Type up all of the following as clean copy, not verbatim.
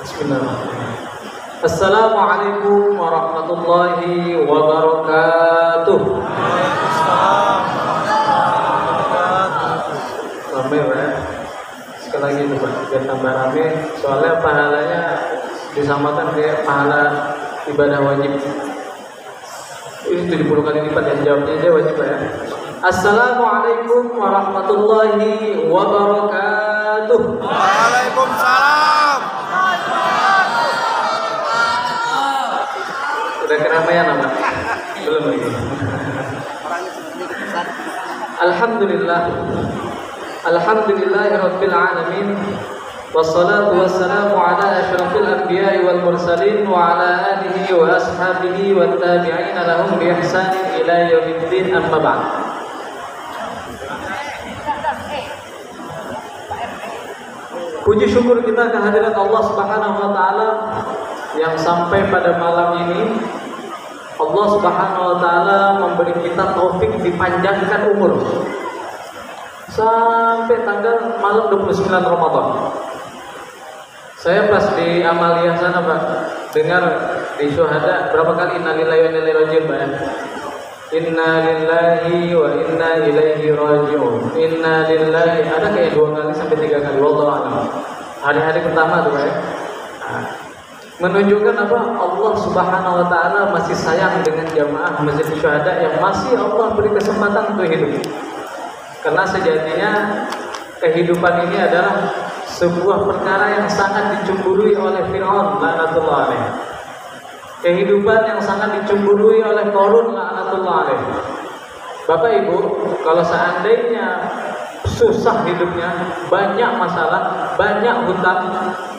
Bismillahirrahmanirrahim. Assalamualaikum warahmatullahi wabarakatuh. Ramai ya. Sekali lagi coba biar tambah rame. Soalnya pahalanya disamakan kayak pahala ibadah wajib. Ini 70 kali lipat yang jawabnya aja wajib ya. Assalamualaikum warahmatullahi wabarakatuh. Waalaikumsalam. Udah keramaian apa? Belum lagi. Alhamdulillah. Alhamdulillahirabbil alamin. Wassalatu wassalamu ala asyrafil anbiya'i wal mursalin wa ala alihi wa ashabihi wat tabi'ina lahum bi ihsanin ila yaumiddin, amma ba'd. Puji syukur kita kehadirat Allah Subhanahu wa taala yang sampai pada malam ini Allah Subhanahu wa taala memberi kita taufik dipanjangkan umur sampai tanggal malam 29 Ramadan. Saya pas di Amaliyah sana Pak, dengar di syuhada berapa kali innalillahi wa inna ilaihi raji'un Pak ya? Inna lillahi wa inna ilaihi raji'un. Inna lillahi ada kayak 2 kali sampai 3 kali wallahu a'lam. Hari-hari pertama tuh Pak ya. Menunjukkan apa? Allah Subhanahu wa taala masih sayang dengan jamaah Masjid Syuhada yang masih Allah beri kesempatan untuk hidup. Karena sejatinya kehidupan ini adalah sebuah perkara yang sangat dicemburui oleh Fir'aun laknatullah alaih. Kehidupan yang sangat dicemburui oleh Qarun laknatullah alaih. Bapak Ibu, kalau seandainya susah hidupnya, banyak masalah, banyak hutang,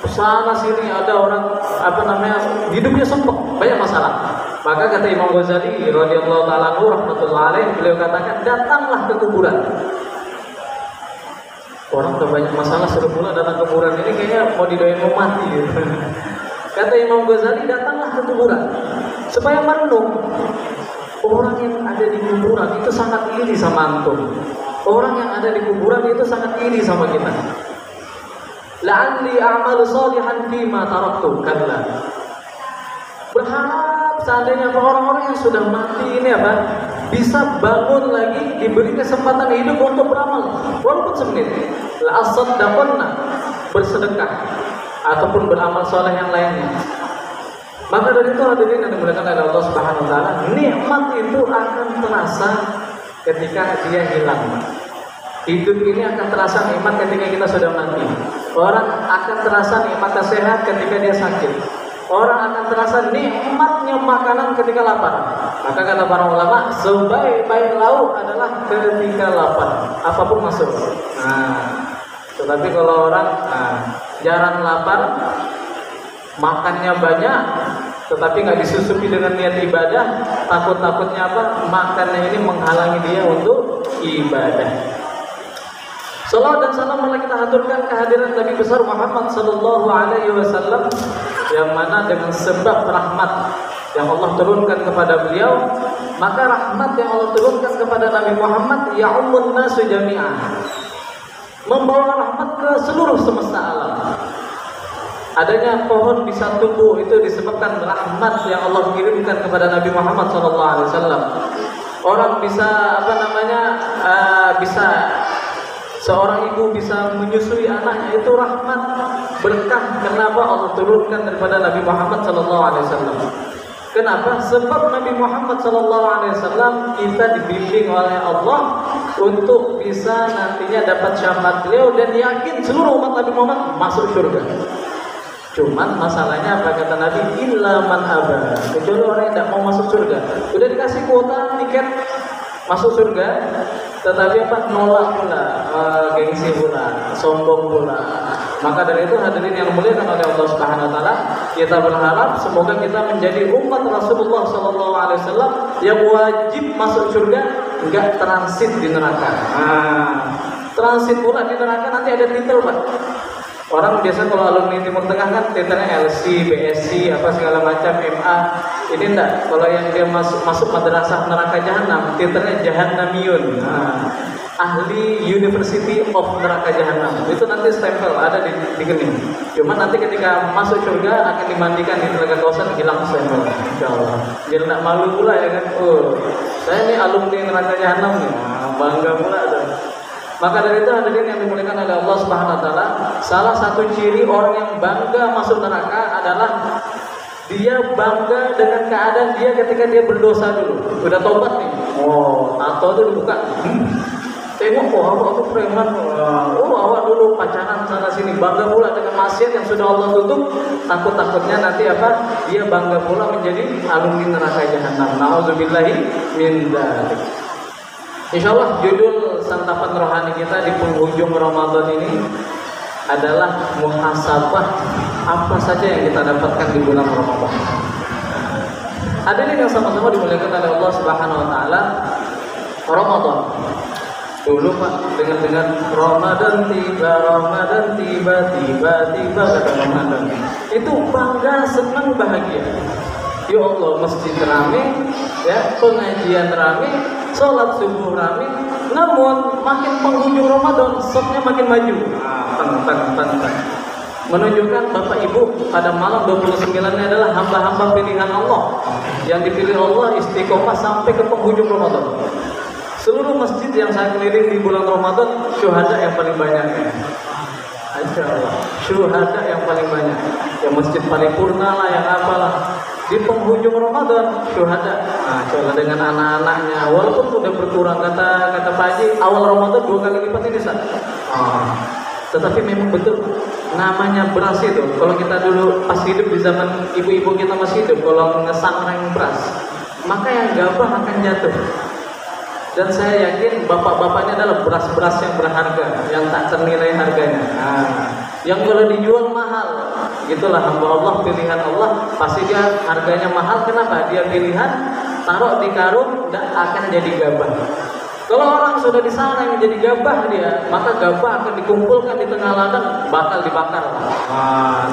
sana sini ada orang hidupnya sumpek, banyak masalah. Maka kata Imam Ghazali radhiyallahu taala rahmatullah alaih, beliau katakan datanglah ke kuburan. Orang udah banyak masalah suruh pula datang ke kuburan, ini kayaknya mau didoain mau mati gitu. Kata Imam Ghazali datanglah ke kuburan supaya merenung. Orang yang ada di kuburan itu sangat iri sama antum. Orang yang ada di kuburan itu sangat iri sama kita. La'alli a'malu shalihan fima taraktu kalla. Berharap seandainya orang-orang yang sudah mati ini bisa bangun lagi, diberi kesempatan hidup untuk beramal walaupun semenit. La asaddaqanna, bersedekah ataupun beramal soleh yang lainnya. Maka dari itu hadirin yang dimuliakan oleh Allah Subhanahu wa taala, nikmat itu akan terasa ketika dia hilang. Hidup ini akan terasa nikmat ketika kita sudah mati. Orang akan terasa nikmat sehat ketika dia sakit. Orang akan terasa nikmatnya makanan ketika lapar. Maka kata para ulama, sebaik-baik lauk adalah ketika lapar, apapun masuk. Tetapi kalau orang jarang lapar, makannya banyak, tetapi nggak disusupi dengan niat ibadah, takut-takutnya makannya ini menghalangi dia untuk ibadah. Salawat dan salam malah kita haturkan kehadiran Nabi besar Muhammad sallallahu alaihi wasallam, yang mana dengan sebab rahmat yang Allah turunkan kepada beliau, maka rahmat yang Allah turunkan kepada Nabi Muhammad ya'ummun nasu jami'an, membawa rahmat ke seluruh semesta alam. Adanya pohon bisa tumbuh itu disebabkan rahmat yang Allah kirimkan kepada Nabi Muhammad sallallahu alaihi wasallam. Orang bisa seorang ibu bisa menyusui anaknya, itu rahmat, berkah. Kenapa Allah turunkan daripada Nabi Muhammad sallallahu alaihi wasallam? Kenapa? Sebab Nabi Muhammad sallallahu alaihi wasallam kita dibimbing oleh Allah untuk bisa nantinya dapat syafaat beliau dan yakin seluruh umat Nabi Muhammad masuk surga. Cuman masalahnya apa kata Nabi? Illa man aba, kecuali orang yang tidak mau masuk surga. Udah dikasih kuota tiket masuk surga, tetapi nolak pula, gengsi pula, sombong pula. Maka dari itu hadirin yang dimuliakan oleh Allah Subhanahu wa taala, kita berharap semoga kita menjadi umat Rasulullah sallallahu alaihi wasallam yang wajib masuk surga, enggak transit di neraka. Transit pula di neraka nanti ada titel, Pak. Orang biasa kalau alumni Timur Tengah kan titelnya LC, BSc, segala macam, MA. Ini enggak. Kalau yang dia masuk madrasah neraka jahanam, titelnya Jahannamiyun. ahli University of Neraka Jahanam. Itu nanti stempel ada di kening. Cuma nanti ketika masuk surga akan dimandikan di Telaga Kautsar, hilang stempel. Insyaallah. Biar tidak malu pula ya kan. Oh, saya ini alumni Neraka Jahanam nih. Nah, bangga pula tuh. Maka dari itu hadirin yang dimuliakan oleh Allah Subhanahu wa taala, salah satu ciri orang yang bangga masuk neraka adalah dia bangga dengan keadaan dia ketika dia berdosa dulu. Udah tobat nih. Oh, atau itu dibuka. Tengok, oh awak tuh preman. Oh, awak dulu pacaran sana sini. Bangga pula dengan maksiat yang sudah Allah tutup. Takut-takutnya nanti apa? Dia bangga pula menjadi alumni neraka jahanam. Nauzubillahi min dzalik. Insyaallah judul santapan rohani kita di penghujung Ramadan ini adalah muhasabah apa saja yang kita dapatkan di bulan Ramadan. Hadirin yang sama-sama dimuliakan oleh Allah Subhanahu wa taala. Ramadan. Dulu Pak, dengan Ramadan tiba kata Ramadan. Itu bangga, senang, bahagia. Ya Allah, masjid rame, ya, pengajian rame, sholat subuh rame. Namun makin penghujung Ramadan, sopnya makin maju. Menunjukkan Bapak Ibu pada malam 29-nya adalah hamba-hamba pilihan Allah yang dipilih Allah istiqomah sampai ke penghujung Ramadan. Seluruh masjid yang saya keliling di bulan Ramadan, syuhada yang paling banyak. Insyaallah, syuhada yang paling banyak. Yang masjid paripurna lah, yang apalah. Di penghujung Ramadan, syuhada. Nah, coba dengan anak-anaknya, walaupun sudah berkurang kata Pak Haji, awal Ramadan 2 kali lipat ini Ustaz. Tetapi memang betul namanya beras itu. Kalau kita dulu pas hidup di zaman ibu-ibu kita masih hidup, kalau ngesangreng beras, maka yang gabah akan jatuh. Dan saya yakin bapak-bapaknya adalah beras-beras yang berharga, yang tak ternilai harganya. Yang kalau dijual mahal, itulah hamba Allah, pilihan Allah, pasti dia harganya mahal. Kenapa? Dia pilihan, taruh di karung, dan akan jadi gabah. Kalau orang sudah disangreng menjadi gabah dia, maka gabah akan dikumpulkan di tengah ladang, bakal dibakar.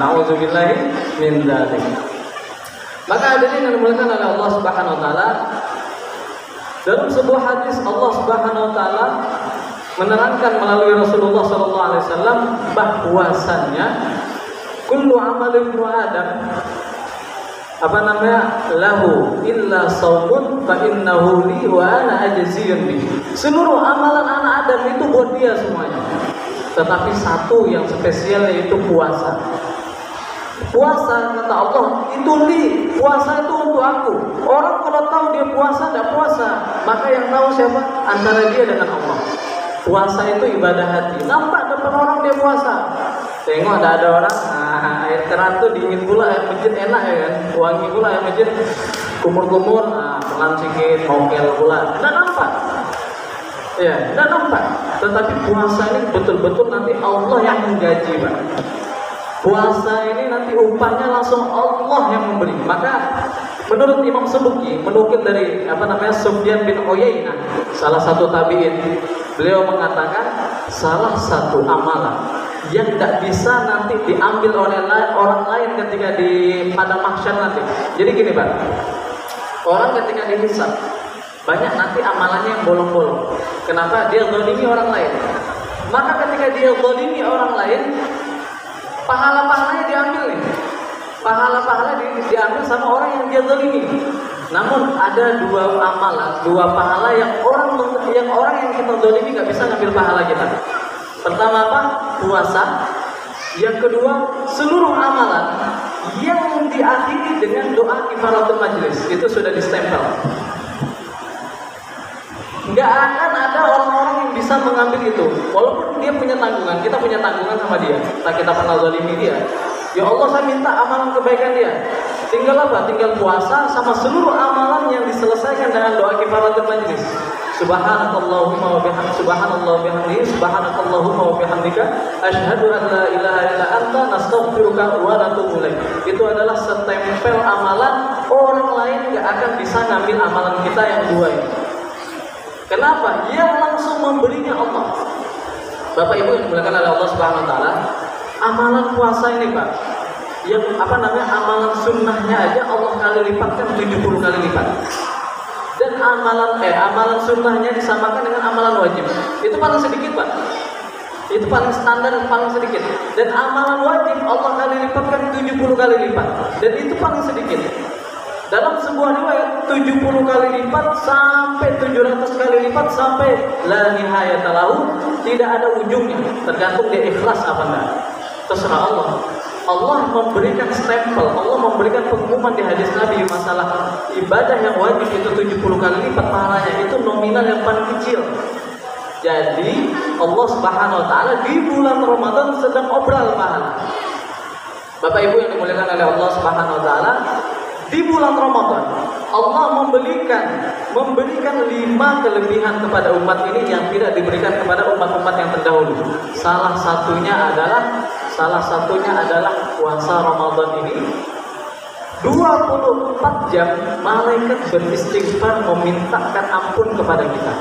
Nauzubillahi min dzalik. Maka hadirin yang dimuliakan oleh Allah Subhanahu wa taala, dalam sebuah hadis Allah Subhanahu wa taala menerangkan melalui Rasulullah sallallahu alaihi wasallam bahwasannya kullu amal ibnu Adam lahu illa shaumun fa innahu li wa ana ajziyun bi. Seluruh amalan anak Adam itu buat dia semuanya. Tetapi satu yang spesial yaitu puasa. Puasa kata Allah itu puasa itu untuk aku. Orang kalau tahu dia puasa tidak puasa, maka yang tahu siapa? Antara dia dengan Allah. Puasa itu ibadah hati. Nampak depan orang dia puasa. Tengok ada orang, air keran tuh dingin pula, air masjid enak ya kan, wangi pula air masjid, kumur-kumur, pelan sedikit, mokel pula. Tidak nampak. Ya, tidak nampak. Tetapi puasa ini betul-betul nanti Allah yang menggaji, Pak. Puasa ini nanti upahnya langsung Allah yang memberi. Maka menurut Imam Subki menukil dari Sufyan bin Uyainah, salah satu tabi'in, beliau mengatakan salah satu amalan yang tidak bisa nanti diambil oleh orang lain ketika di pada mahsyar nanti. Jadi gini Pak, orang ketika dihisab banyak nanti amalannya yang bolong-bolong. Kenapa? Dia zalimi orang lain. Maka ketika dia zalimi orang lain, pahala-pahalanya diambil nih. Pahala-pahala diambil sama orang yang dia zalimi. Namun ada dua amalan, dua pahala yang orang yang kita zalimi nggak bisa ngambil pahala kita. Pertama apa? Puasa. Yang kedua, seluruh amalan yang diakhiri dengan doa kifaratul majlis itu sudah distempel. Nggak akan ada orang-orang yang bisa mengambil itu. Walaupun dia punya tanggungan, kita punya tanggungan sama dia. Kita pernah zalimi dia. Ya Allah, saya minta amalan kebaikan dia. Tinggal apa? Tinggal puasa sama seluruh amalan yang diselesaikan dengan doa kifaratul majlis. Subhanakallahumma wa bihamdika, subhanallah bihamdihi, subhanakallahumma wa bihamdika, asyhadu an la ilaha illa anta, nastaghfiruka wa natubu ilaik. Itu adalah setempel amalan, orang lain nggak akan bisa ngambil amalan kita yang dua ini. Kenapa? Yang langsung memberinya Allah. Bapak Ibu yang dimuliakan oleh Allah Subhanahu wa taala, amalan puasa ini Pak, yang amalan sunnahnya aja Allah kali lipatkan 70 kali lipat. Dan amalan sunnahnya disamakan dengan amalan wajib. Itu paling sedikit Pak. Itu paling standar dan paling sedikit. Dan amalan wajib Allah kali lipatkan 70 kali lipat. Dan itu paling sedikit. Dalam sebuah riwayat 70 kali lipat sampai 700 kali lipat sampai la nihayata lahu, tidak ada ujungnya, tergantung dia ikhlas apa enggak. Terserah Allah. Allah memberikan stempel, Allah memberikan pengumuman di hadis Nabi masalah ibadah yang wajib itu 70 kali lipat pahalanya, itu nominal yang paling kecil. Jadi Allah Subhanahu wa taala di bulan Ramadan sedang obral pahala. Bapak Ibu yang dimuliakan oleh Allah Subhanahu wa taala, di bulan Ramadan Allah memberikan 5 kelebihan kepada umat ini yang tidak diberikan kepada umat-umat yang terdahulu. Salah satunya adalah puasa Ramadan ini 24 jam malaikat beristighfar memintakan ampun kepada kita.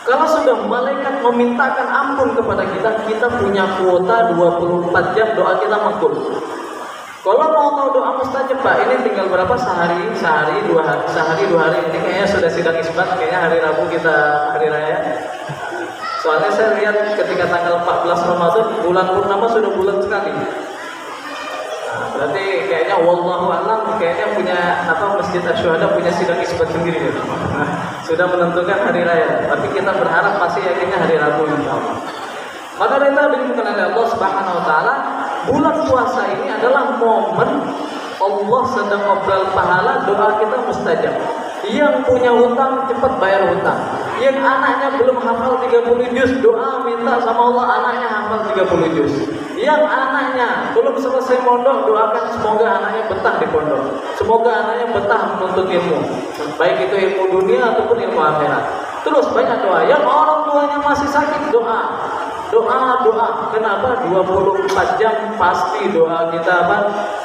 Kalau sudah malaikat memintakan ampun kepada kita, kita punya kuota 24 jam doa kita makbul. Kalau mau tahu doa mustajab Pak, ini tinggal berapa sehari 2 hari. Ini kayaknya sudah sidang isbat, kayaknya hari Rabu kita hari raya. Soalnya saya lihat ketika tanggal 14 Ramadan bulan purnama sudah bulan sekali. Nah, berarti kayaknya wallahu a'lam, kayaknya punya Masjid Asy-Syuhada punya sidang isbat sendiri gitu. Sudah menentukan hari raya. Tapi kita berharap pasti yakinnya hari Rabu insyaallah. Maka dari itu dimuliakan oleh Allah Subhanahu wa taala, bulan puasa ini adalah momen Allah sedang obral pahala, doa kita mustajab. Yang punya hutang cepat bayar hutang. Yang anaknya belum hafal 30 juz, doa minta sama Allah anaknya hafal 30 juz. Yang anaknya belum selesai mondok, doakan semoga anaknya betah di pondok. Semoga anaknya betah menuntut ilmu, baik itu ilmu dunia ataupun ilmu akhirat. Terus banyak doa. Yang orang tuanya masih sakit, doa. Kenapa? 24 jam pasti doa kita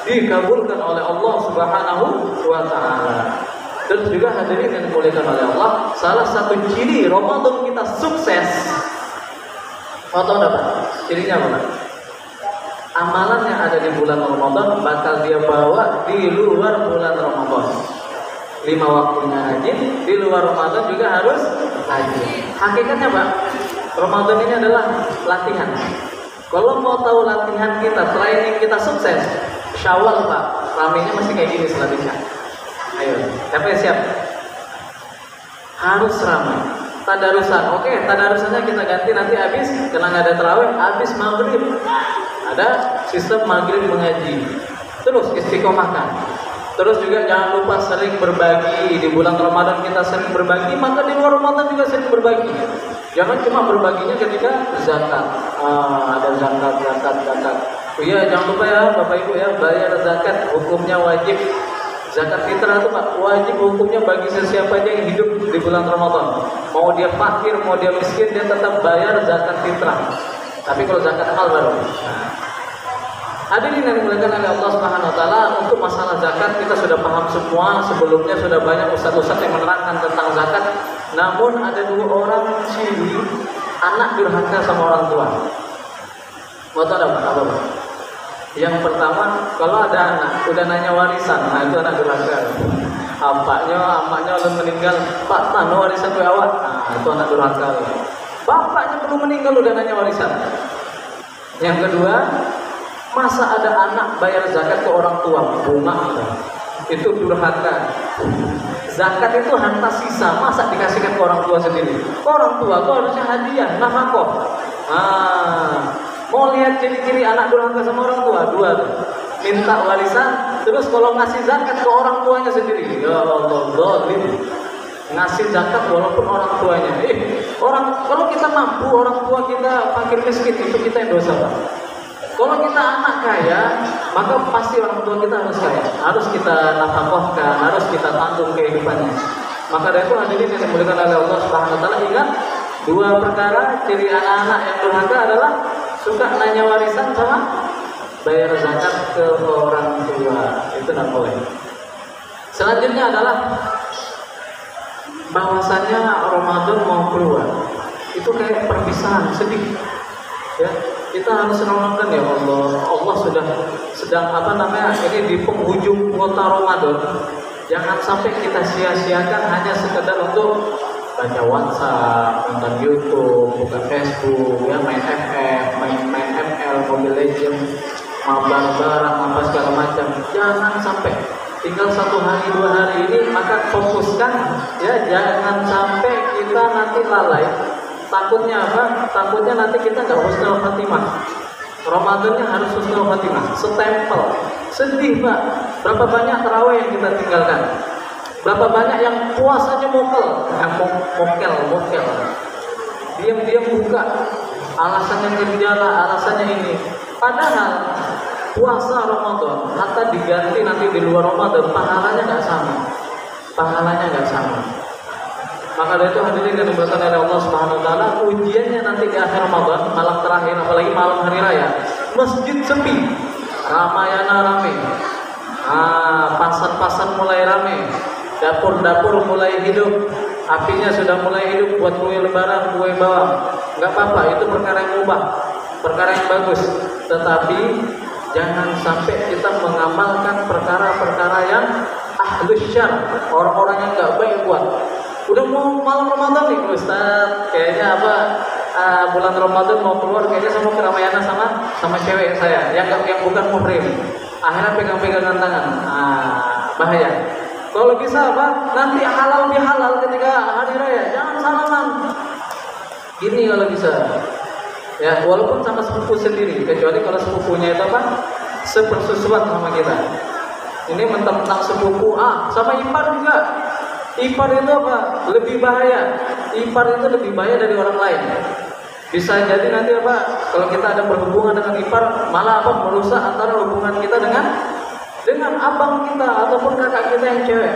dikabulkan oleh Allah Subhanahu wa taala. Dan juga hadirin yang dimuliakan oleh Allah, salah satu ciri Ramadan kita sukses. Mau tahu apa? Cirinya apa? Amalan yang ada di bulan Ramadan bakal dia bawa di luar bulan Ramadan. 5 waktunya haji, di luar Ramadan juga harus haji. Hakikatnya Pak, Ramadan ini adalah latihan. Kalau mau tahu latihan kita, training kita sukses, Syawal Pak, ramenya masih kayak gini selanjutnya. Ayo, siapa yang siap? Harus ramai. Tadarusan, oke, tadarusannya kita ganti nanti habis, karena nggak ada terawih, habis maghrib. Ada sistem maghrib mengaji. Terus istiqomahkan. Terus juga jangan lupa sering berbagi. Di bulan Ramadan kita sering berbagi, maka di luar Ramadan juga sering berbagi. Jangan cuma berbaginya ketika zakat. Ada zakat. Oh iya, jangan lupa ya Bapak Ibu ya, bayar zakat, hukumnya wajib. Zakat fitrah itu Pak, wajib hukumnya bagi sesiapa aja yang hidup di bulan Ramadan. Mau dia fakir, mau dia miskin, dia tetap bayar zakat fitrah. Tapi kalau zakat mal baru. Hadirin yang dimuliakan oleh Allah Subhanahu wa taala, untuk masalah zakat kita sudah paham semua. Sebelumnya sudah banyak ustaz-ustaz yang menerangkan tentang zakat. Namun ada 2 orang ciri anak durhaka sama orang tua. Mau tahu apa? Yang pertama, kalau ada anak udah nanya warisan, nah itu anak durhaka. Amaknya udah meninggal, Pak, mana warisan gue awak? Nah itu anak durhaka. Bapaknya belum meninggal udah nanya warisan. Yang kedua, masa ada anak bayar zakat ke orang tua? Bunga, itu durhaka. Zakat itu harta sisa, masa dikasihkan ke orang tua sendiri? Ke orang tua itu harusnya hadiah, nafkah. Mau lihat ciri-ciri anak durhaka sama orang tua? 2 tuh. Minta warisan, terus kalau ngasih zakat ke orang tuanya sendiri. Ya Allah, zalim. Ngasih zakat walaupun orang tuanya. Kalau kita mampu, orang tua kita fakir miskin, itu kita yang dosa Pak. Kalau kita anak kaya, maka pasti orang tua kita harus kaya. Harus kita nafkahkan, harus kita tanggung kehidupannya. Maka dari itu hadirin yang dimuliakan oleh Allah Subhanahu wa taala, ingat 2 perkara ciri anak-anak yang durhaka adalah suka nanya warisan sama bayar zakat ke orang tua. Itu tidak boleh. Selanjutnya adalah bahwasanya Ramadan mau keluar, itu kayak perpisahan, sedih. Ya, kita harus renungkan ya Allah sedang ini di penghujung kota Ramadan. Jangan sampai kita sia-siakan hanya sekedar untuk baca WhatsApp, nonton YouTube, buka Facebook, ya main FF, main ML, Mobile Legends, mabar barang apa segala macam. Jangan sampai tinggal 1 hari 2 hari ini, maka fokuskan ya, jangan sampai kita nanti lalai. Takutnya apa? Takutnya nanti kita nggak husnul khatimah. Ramadannya harus husnul khatimah, setempel. Sedih Pak, berapa banyak tarawih yang kita tinggalkan, berapa banyak yang puasanya mokel, mokel, diam-diam buka, alasannya gejala, alasannya ini. Padahal puasa Ramadan, hatta diganti nanti di luar Ramadan, pahalanya nggak sama. Maka dari itu hadirin yang dimuliakan oleh Allah Subhanahu wa taala, ujiannya nanti di akhir Ramadan, malam terakhir, apalagi malam hari raya, masjid sepi, Ramayana rame, pasar-pasar mulai rame, dapur-dapur mulai hidup, apinya sudah mulai hidup buat kue lebaran, kue bawang. Nggak apa-apa, itu perkara yang mubah, perkara yang bagus. Tetapi jangan sampai kita mengamalkan perkara-perkara yang ahlus syarr, orang-orang yang nggak baik buat. Udah mau malam Ramadan nih Ustaz, kayaknya bulan Ramadan mau keluar, kayaknya saya mau ke Ramayana sama cewek saya yang bukan muhrim. Akhirnya pegang-pegangan tangan, bahaya. Kalau bisa nanti halal bihalal ketika hari raya, jangan salaman. Gini kalau bisa, ya walaupun sama sepupu sendiri, kecuali kalau sepupunya itu sepersusuan sama kita. Ini mentang-mentang sepupu, sama ipar juga. Ipar itu lebih bahaya. Ipar itu lebih bahaya dari orang lain. Bisa jadi nanti kalau kita ada berhubungan dengan ipar, malah merusak antara hubungan kita dengan abang kita ataupun kakak kita yang cewek.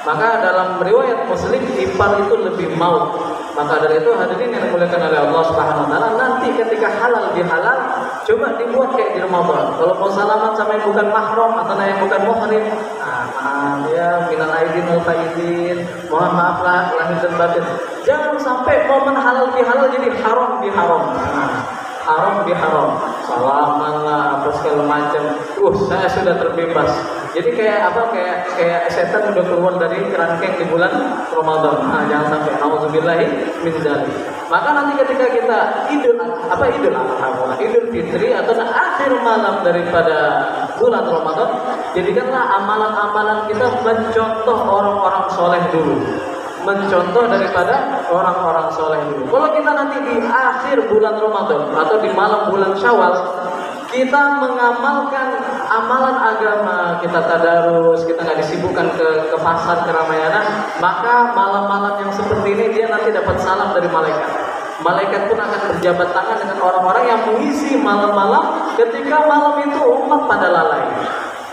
Maka dalam riwayat Muslim, ipar itu lebih maut. Maka dari itu hadirin yang dimuliakan oleh Allah Subhanahu wa taala, nanti ketika halal bihalal, coba dibuat kayak di Ramadan. Kalau mau salaman sama yang bukan mahram atau yang bukan muhrim, ya minal aidin wal faizin, mohon maaf lah lahir dan batin. Jangan sampai momen halal bihalal jadi haram biharam. Haram biharam, salaman lah apa segala macam. Saya sudah terbebas. Jadi kayak setan udah keluar dari kerangkeng di bulan Ramadan. Jangan sampai, nauzubillahi min dzalik. Maka nanti ketika kita Idul Fitri atau akhir malam daripada bulan Ramadan, jadikanlah amalan-amalan kita mencontoh orang-orang soleh dulu. Mencontoh daripada orang-orang soleh dulu. Kalau kita nanti di akhir bulan Ramadan atau di malam bulan Syawal, kita mengamalkan amalan agama, kita tadarus, kita nggak disibukkan ke pasar, ke Ramayana, maka malam-malam yang seperti ini dia nanti dapat salam dari malaikat. Malaikat pun akan berjabat tangan dengan orang-orang yang mengisi malam-malam ketika malam itu umat pada lalai.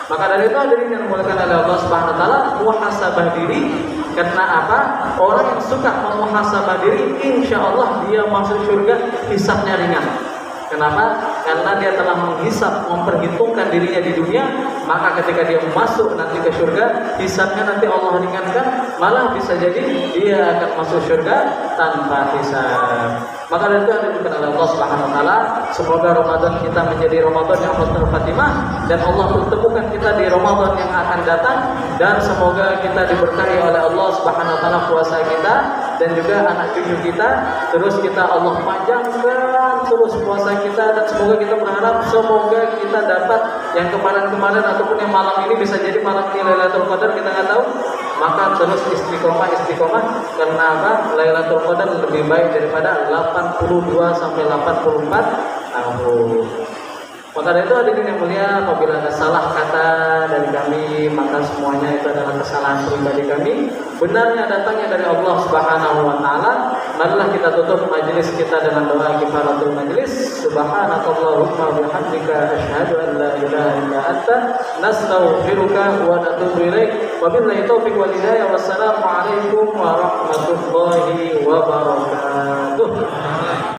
Maka dari itu hadirin yang dimuliakan oleh Allah Subhanahu wa taala, muhasabah diri. Karena orang yang suka memuhasabah diri, insya Allah dia masuk surga, hisabnya ringan. Kenapa? Karena dia telah menghisab, memperhitungkan dirinya di dunia. Maka ketika dia masuk nanti ke surga, hisabnya nanti Allah ringankan, malah bisa jadi dia akan masuk surga tanpa hisab. Maka dari itu dibutuhkan oleh Allah Subhanahu wa taala, semoga Ramadan kita menjadi Ramadan yang husnul khatimah, dan Allah pertemukan kita di Ramadan yang akan datang, dan semoga kita diberkahi oleh Allah Subhanahu wa taala puasa kita dan juga anak cucu kita, terus kita Allah panjangkan terus puasa kita, dan semoga kita berharap semoga kita dapat yang kemarin-kemarin ataupun yang malam ini bisa jadi malam ini Lailatul Qadar, kita nggak tahu. Maka terus istiqomah karena Lailatul Qadar lebih baik daripada 82 sampai 84 tahun. Maka dari itu hadirin yang mulia, apabila ada salah kata dari kami, maka semuanya itu adalah kesalahan pribadi kami. Benarnya datangnya dari Allah Subhanahu wa taala. Marilah kita tutup majelis kita dengan doa kifaratul majelis. Subhanakallahumma wa bihamdika asyhadu an la ilaha illa anta nastaghfiruka wa natubu ilaik. Wabillahi taufiq wal hidayah. Wassalamu alaikum warahmatullahi wabarakatuh.